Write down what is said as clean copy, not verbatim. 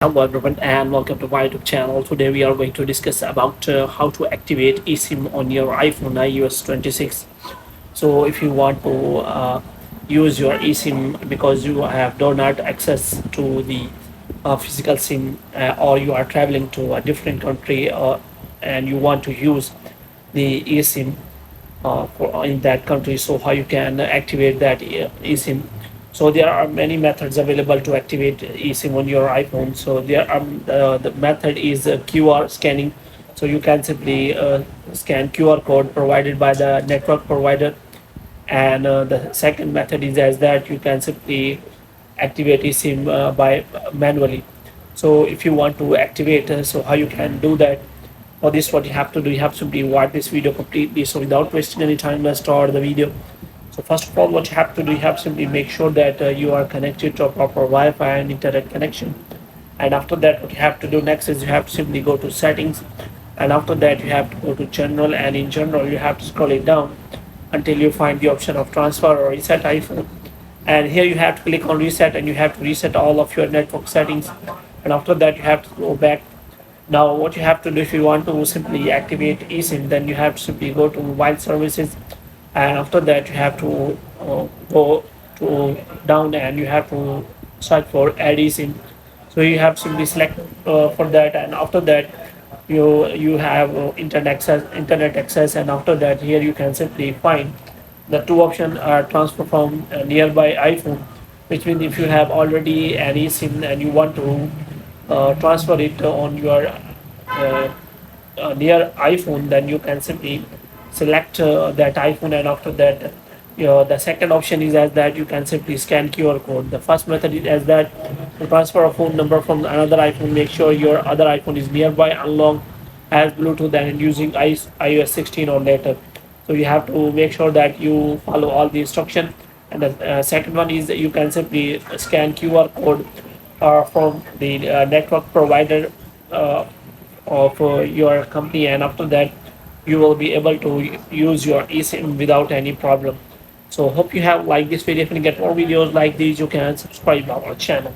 Hello everyone and welcome to my YouTube channel. Today we are going to discuss about how to activate eSIM on your iPhone iOS 26. So if you want to use your eSIM because you have do not access to the physical SIM or you are traveling to a different country and you want to use the eSIM in that country, so how you can activate that eSIM. So there are many methods available to activate eSIM on your iPhone. So there are the method is QR scanning. So you can simply scan QR code provided by the network provider, and the second method is as that you can simply activate eSIM by manually. So if you want to activate, so how you can do that? For this, what you have to do, you have to simply watch this video completely. So without wasting any time, let's start the video. So first of all, what you have to do, you have to simply make sure that you are connected to a proper Wi-Fi and internet connection. And after that, what you have to do next is you have to simply go to settings, and after that you have to go to general, and in general you have to scroll it down until you find the option of transfer or reset iPhone. And here you have to click on reset, and you have to reset all of your network settings, and after that you have to go back. Now what you have to do, if you want to simply activate eSIM, then you have to simply go to mobile services, and after that you have to go to down, and you have to search for add eSIM. So you have to simply select for that, and after that you have internet access, and after that here you can simply find the two options are transfer from a nearby iPhone, which means if you have already an eSIM and you want to transfer it on your near iPhone, then you can simply select that iPhone, and after that the second option is as that you can simply scan QR code. The first method is as that to transfer a phone number from another iPhone, make sure your other iPhone is nearby, unlocked, has Bluetooth, and using iOS 16 or later. So you have to make sure that you follow all the instruction. And the second one is that you can simply scan QR code from the network provider of your company, and after that you will be able to use your eSIM without any problem. So hope you have liked this video. If you get more videos like these, you can subscribe our channel.